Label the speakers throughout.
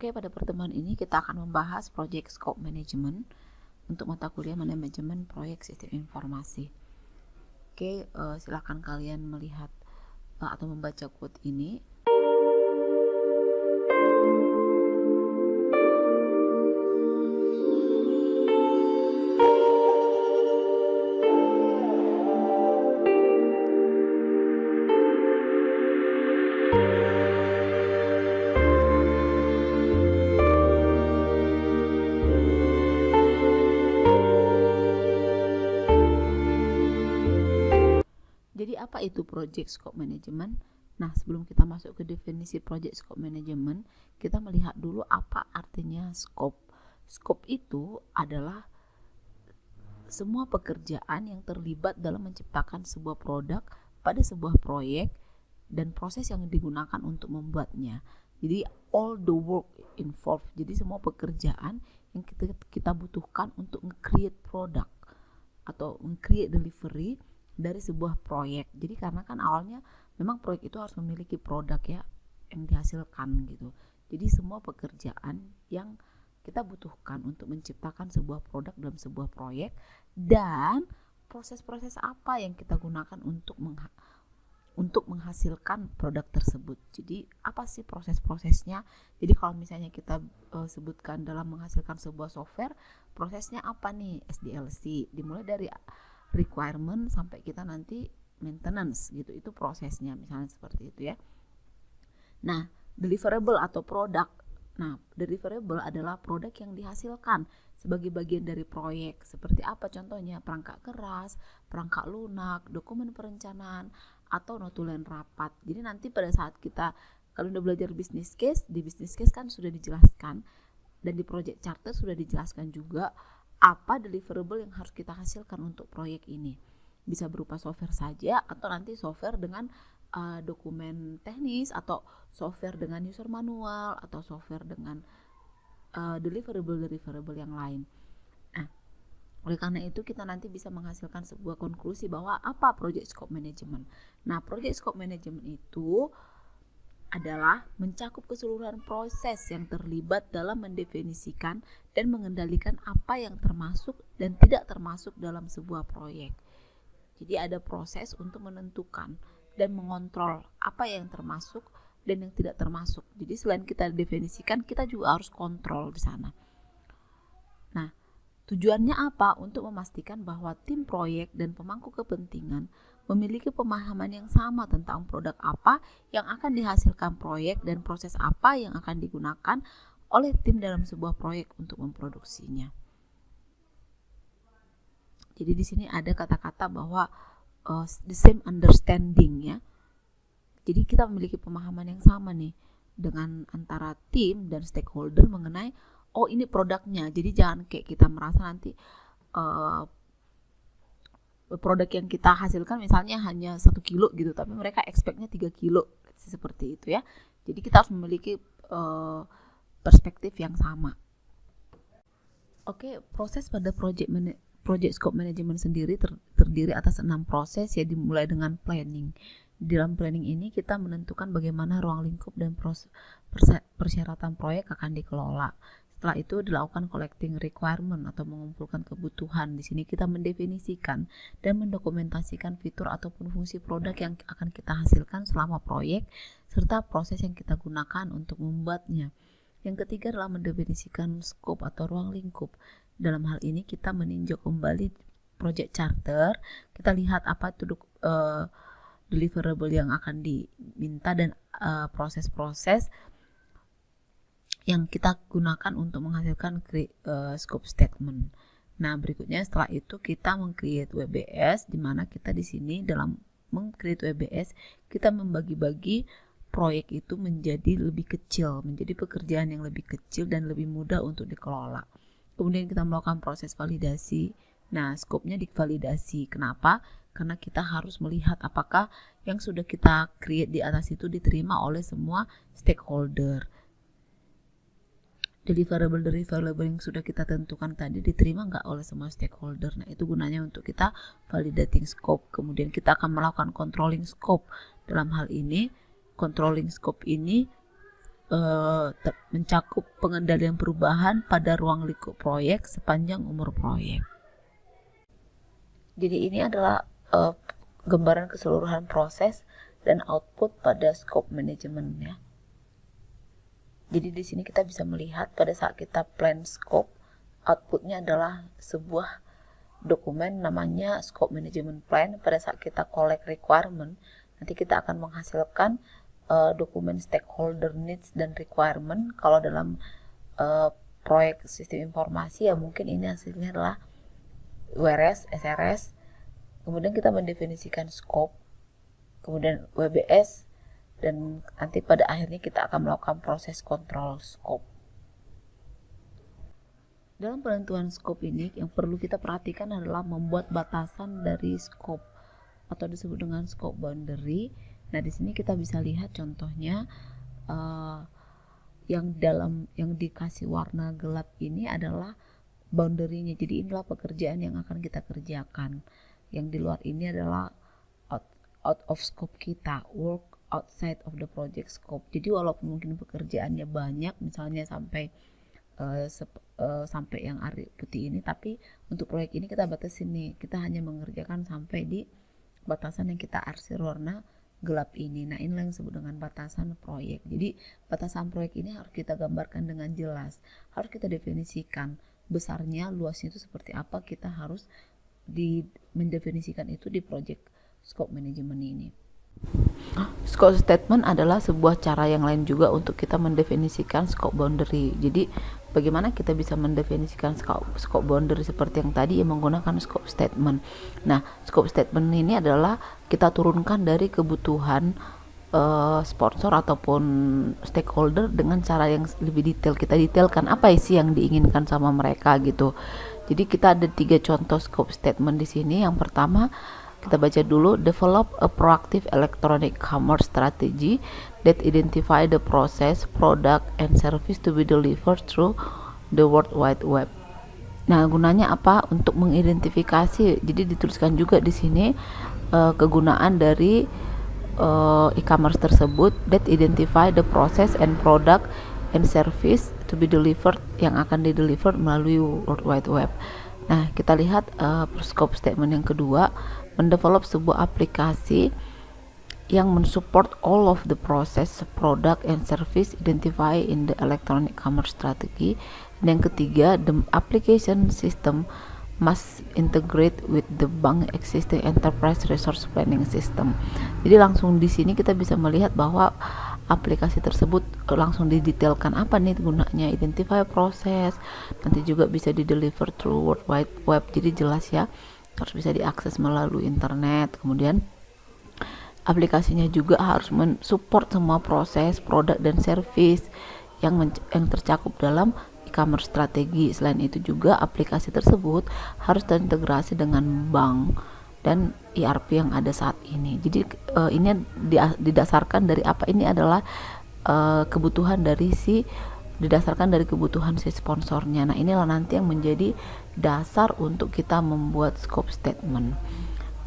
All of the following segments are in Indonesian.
Speaker 1: Oke, pada pertemuan ini kita akan membahas Project Scope Management untuk mata kuliah Manajemen Proyek Sistem Informasi. Oke, silakan kalian melihat atau membaca quote ini. Jadi apa itu Project Scope Management? Nah, sebelum kita masuk ke definisi Project Scope Management, kita melihat dulu apa artinya scope. Scope itu adalah semua pekerjaan yang terlibat dalam menciptakan sebuah produk pada sebuah proyek dan proses yang digunakan untuk membuatnya. Jadi all the work involved. Jadi semua pekerjaan yang kita butuhkan untuk nge-create produk atau nge-create delivery dari sebuah proyek. Jadi karena kan awalnya memang proyek itu harus memiliki produk ya yang dihasilkan gitu. Jadi semua pekerjaan yang kita butuhkan untuk menciptakan sebuah produk dalam sebuah proyek dan proses-proses apa yang kita gunakan untuk menghasilkan produk tersebut. Jadi apa sih proses-prosesnya? Jadi kalau misalnya kita sebutkan dalam menghasilkan sebuah software, prosesnya apa nih? SDLC, dimulai dari requirement sampai kita nanti maintenance gitu, itu prosesnya misalnya seperti itu ya. Nah, deliverable atau produk. Nah, deliverable adalah produk yang dihasilkan sebagai bagian dari proyek. Seperti apa contohnya? Perangkat keras, perangkat lunak, dokumen perencanaan, atau notulen rapat. Jadi nanti pada saat kita kalau udah belajar business case, di business case kan sudah dijelaskan dan di project charter sudah dijelaskan juga apa deliverable yang harus kita hasilkan untuk proyek ini. Bisa berupa software saja atau nanti software dengan dokumen teknis atau software dengan user manual atau software dengan deliverable yang lain. Nah, oleh karena itu kita nanti bisa menghasilkan sebuah konklusi bahwa apa Project Scope Management. Nah, Project Scope Management itu adalah mencakup keseluruhan proses yang terlibat dalam mendefinisikan dan mengendalikan apa yang termasuk dan tidak termasuk dalam sebuah proyek. Jadi ada proses untuk menentukan dan mengontrol apa yang termasuk dan yang tidak termasuk. Jadi selain kita definisikan, kita juga harus kontrol di sana. Nah, tujuannya apa? Untuk memastikan bahwa tim proyek dan pemangku kepentingan memiliki pemahaman yang sama tentang produk apa yang akan dihasilkan proyek dan proses apa yang akan digunakan oleh tim dalam sebuah proyek untuk memproduksinya. Jadi di sini ada kata-kata bahwa the same understanding ya. Jadi kita memiliki pemahaman yang sama nih dengan antara tim dan stakeholder mengenai oh ini produknya. Jadi jangan kayak kita merasa nanti produk yang kita hasilkan misalnya hanya 1 kilo gitu, tapi mereka expect-nya 3 kilo seperti itu ya. Jadi kita harus memiliki perspektif yang sama. Oke, proses pada project scope management sendiri terdiri atas 6 proses ya, dimulai dengan planning. Di dalam planning ini kita menentukan bagaimana ruang lingkup dan persyaratan proyek akan dikelola. Setelah itu dilakukan collecting requirement atau mengumpulkan kebutuhan. Di sini kita mendefinisikan dan mendokumentasikan fitur ataupun fungsi produk yang akan kita hasilkan selama proyek serta proses yang kita gunakan untuk membuatnya. Yang ketiga adalah mendefinisikan scope atau ruang lingkup. Dalam hal ini kita meninjau kembali project charter, kita lihat apa itu deliverable yang akan diminta dan proses-proses yang kita gunakan untuk menghasilkan scope statement. Nah, berikutnya setelah itu kita meng-create WBS, di mana kita di sini dalam meng-create WBS kita membagi-bagi proyek itu menjadi lebih kecil, menjadi pekerjaan yang lebih kecil dan lebih mudah untuk dikelola. Kemudian kita melakukan proses validasi. Nah, skopnya divalidasi. Kenapa? Karena kita harus melihat apakah yang sudah kita create di atas itu diterima oleh semua stakeholder. Deliverable yang sudah kita tentukan tadi diterima nggak oleh semua stakeholder. Nah, itu gunanya untuk kita validating scope. Kemudian kita akan melakukan controlling scope. Dalam hal ini, controlling scope ini mencakup pengendalian perubahan pada ruang lingkup proyek sepanjang umur proyek. Jadi ini adalah gambaran keseluruhan proses dan output pada scope management ya. Jadi di sini kita bisa melihat pada saat kita plan scope, outputnya adalah sebuah dokumen namanya scope management plan. Pada saat kita collect requirement, nanti kita akan menghasilkan dokumen stakeholder needs dan requirement. Kalau dalam proyek sistem informasi ya mungkin ini hasilnya adalah WRS, SRS. Kemudian kita mendefinisikan scope, kemudian WBS, dan nanti pada akhirnya kita akan melakukan proses kontrol scope. Dalam penentuan scope ini yang perlu kita perhatikan adalah membuat batasan dari scope atau disebut dengan scope boundary. Nah, di sini kita bisa lihat contohnya yang dikasih warna gelap ini adalah boundary-nya. Jadi inilah pekerjaan yang akan kita kerjakan. Yang di luar ini adalah out of scope kita, work outside of the project scope. Jadi walaupun mungkin pekerjaannya banyak, misalnya sampai yang ari putih ini, tapi untuk proyek ini kita batasin nih, kita hanya mengerjakan sampai di batasan yang kita arsir warna gelap ini. Nah, inilah yang disebut dengan batasan proyek. Jadi batasan proyek ini harus kita gambarkan dengan jelas, harus kita definisikan besarnya, luasnya itu seperti apa. Kita harus mendefinisikan itu di project scope management ini. Scope statement adalah sebuah cara yang lain juga untuk kita mendefinisikan scope boundary. Jadi bagaimana kita bisa mendefinisikan scope boundary seperti yang tadi yang menggunakan scope statement. Nah, scope statement ini adalah kita turunkan dari kebutuhan sponsor ataupun stakeholder dengan cara yang lebih detail. Kita detailkan apa sih yang diinginkan sama mereka gitu. Jadi kita ada 3 contoh scope statement di sini. Yang pertama, kita baca dulu, develop a proactive electronic commerce strategy that identify the process, product, and service to be delivered through the World Wide Web. Nah, gunanya apa? Untuk mengidentifikasi. Jadi dituliskan juga di sini kegunaan dari e-commerce tersebut, that identify the process and product and service to be delivered, yang akan di-deliver melalui World Wide Web. Nah, kita lihat scope statement yang kedua, mendevelop sebuah aplikasi yang mensupport all of the process, product, and service identified in the electronic commerce strategy. Dan yang ketiga, the application system must integrate with the bank existing enterprise resource planning system. Jadi langsung di sini kita bisa melihat bahwa aplikasi tersebut langsung didetailkan apa nih gunanya, identify proses, nanti juga bisa di-deliver through World Wide Web. Jadi jelas ya, harus bisa diakses melalui internet. Kemudian aplikasinya juga harus mensupport semua proses, produk, dan service yang tercakup dalam e-commerce strategi. Selain itu juga aplikasi tersebut harus terintegrasi dengan bank dan ERP yang ada saat ini. Jadi ini didasarkan dari apa? Ini adalah kebutuhan dari didasarkan dari kebutuhan si sponsornya. Nah, inilah nanti yang menjadi dasar untuk kita membuat scope statement.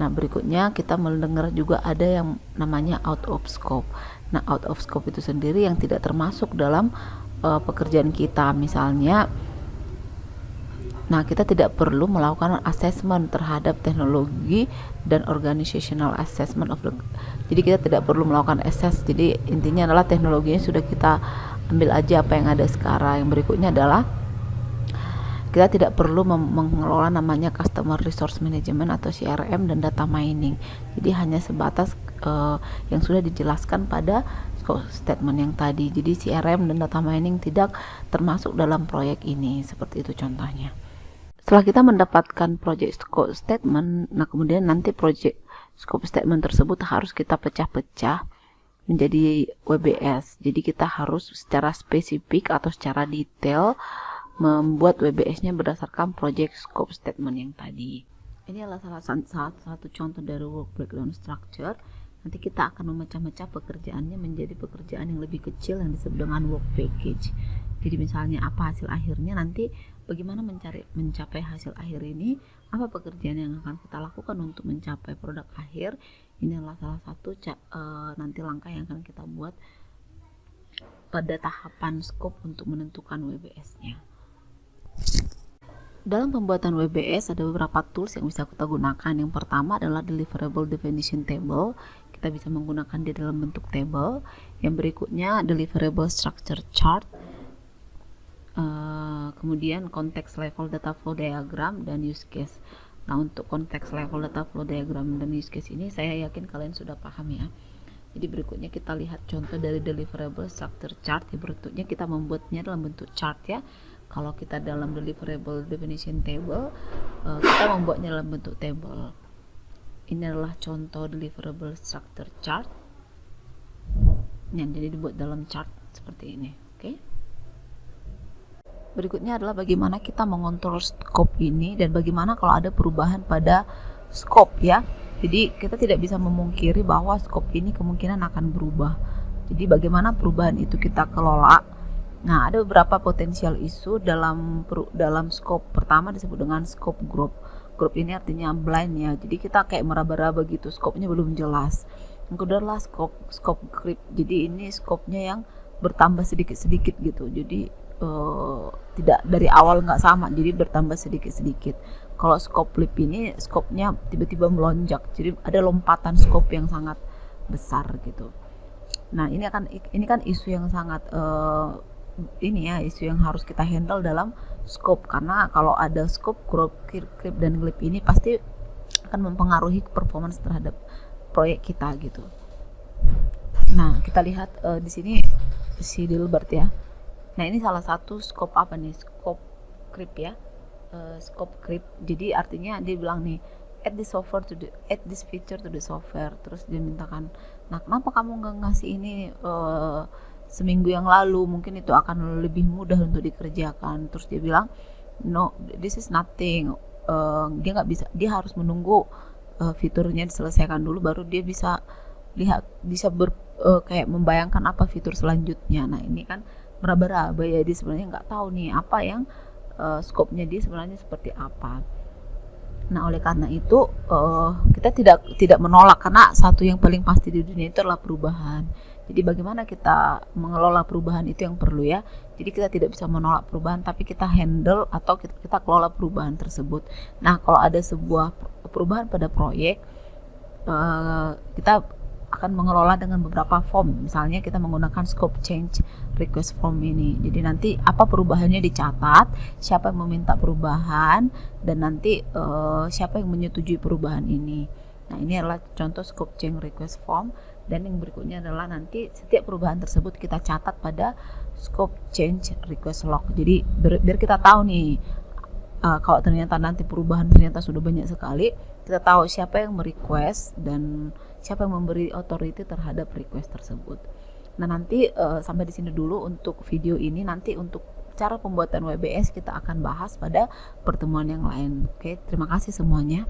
Speaker 1: Nah, berikutnya kita mendengar juga ada yang namanya out of scope. Nah, out of scope itu sendiri yang tidak termasuk dalam pekerjaan kita. Misalnya, nah, kita tidak perlu melakukan assessment terhadap teknologi dan organizational assessment of the. Jadi kita tidak perlu melakukan assess. Jadi intinya adalah teknologinya sudah kita ambil aja apa yang ada sekarang. Yang berikutnya adalah kita tidak perlu mengelola namanya customer resource management atau CRM dan data mining. Jadi hanya sebatas yang sudah dijelaskan pada scope statement yang tadi. Jadi CRM dan data mining tidak termasuk dalam proyek ini. Seperti itu contohnya. Setelah kita mendapatkan project scope statement, nah kemudian nanti project scope statement tersebut harus kita pecah-pecah menjadi WBS. Jadi kita harus secara spesifik atau secara detail membuat WBS-nya berdasarkan project scope statement yang tadi. Ini adalah salah satu contoh dari work breakdown structure. Nanti kita akan memecah-mecah pekerjaannya menjadi pekerjaan yang lebih kecil yang disebut dengan work package. Jadi misalnya apa hasil akhirnya, nanti bagaimana mencapai hasil akhir ini, apa pekerjaan yang akan kita lakukan untuk mencapai produk akhir. Ini adalah salah satu nanti langkah yang akan kita buat pada tahapan scope untuk menentukan WBS-nya. Dalam pembuatan WBS ada beberapa tools yang bisa kita gunakan. Yang pertama adalah Deliverable Definition Table. Kita bisa menggunakan di dalam bentuk table. Yang berikutnya Deliverable Structure Chart. Kemudian Context Level Data Flow Diagram dan Use Case. Nah, untuk Context Level Data Flow Diagram dan Use Case ini saya yakin kalian sudah paham ya. Jadi berikutnya kita lihat contoh dari Deliverable Structure Chart. Berikutnya kita membuatnya dalam bentuk chart ya. Kalau kita dalam Deliverable Definition Table, kita membuatnya dalam bentuk table. Ini adalah contoh Deliverable Structure Chart yang jadi dibuat dalam chart seperti ini. Oke. Berikutnya adalah bagaimana kita mengontrol scope ini dan bagaimana kalau ada perubahan pada scope ya. Jadi kita tidak bisa memungkiri bahwa scope ini kemungkinan akan berubah. Jadi bagaimana perubahan itu kita kelola. Nah, ada beberapa potensial isu dalam scope. Pertama disebut dengan scope group. Group ini artinya blind ya. Jadi kita kayak meraba-raba gitu, scope-nya belum jelas. Yang kedua adalah scope creep. Jadi ini scope-nya yang bertambah sedikit-sedikit gitu. Jadi tidak dari awal nggak sama, jadi bertambah sedikit-sedikit. Kalau scope flip ini scope-nya tiba-tiba melonjak, jadi ada lompatan scope yang sangat besar gitu. Nah, ini kan isu yang sangat isu yang harus kita handle dalam scope, karena kalau ada scope group, creep dan glip ini pasti akan mempengaruhi performance terhadap proyek kita gitu. Nah, kita lihat di sini si Dilbert ya. Nah, ini salah satu scope apa nih? Scope creep ya. Scope creep. Jadi artinya dia bilang nih, add this feature to the software. Terus dia mintakan, nah kenapa kamu nggak ngasih ini seminggu yang lalu? Mungkin itu akan lebih mudah untuk dikerjakan. Terus dia bilang, no, this is nothing. Dia nggak bisa, dia harus menunggu fiturnya diselesaikan dulu, baru dia bisa kayak membayangkan apa fitur selanjutnya. Nah, ini kan meraba-raba ya, dia sebenarnya nggak tahu nih apa yang scope-nya dia sebenarnya seperti apa. Nah, oleh karena itu kita tidak menolak, karena satu yang paling pasti di dunia itu adalah perubahan. Jadi bagaimana kita mengelola perubahan itu yang perlu ya. Jadi kita tidak bisa menolak perubahan, tapi kita handle atau kita kelola perubahan tersebut. Nah, kalau ada sebuah perubahan pada proyek, kita akan mengelola dengan beberapa form. Misalnya kita menggunakan scope change request form ini. Jadi nanti apa perubahannya dicatat, siapa yang meminta perubahan, dan nanti siapa yang menyetujui perubahan ini. Nah, ini adalah contoh scope change request form. Dan yang berikutnya adalah nanti setiap perubahan tersebut kita catat pada scope change request log. Jadi biar kita tahu nih, kalau ternyata nanti perubahan ternyata sudah banyak sekali, kita tahu siapa yang merequest dan siapa yang memberi authority terhadap request tersebut. Nah, nanti sampai di sini dulu untuk video ini. Nanti untuk cara pembuatan WBS kita akan bahas pada pertemuan yang lain. Oke, terima kasih semuanya.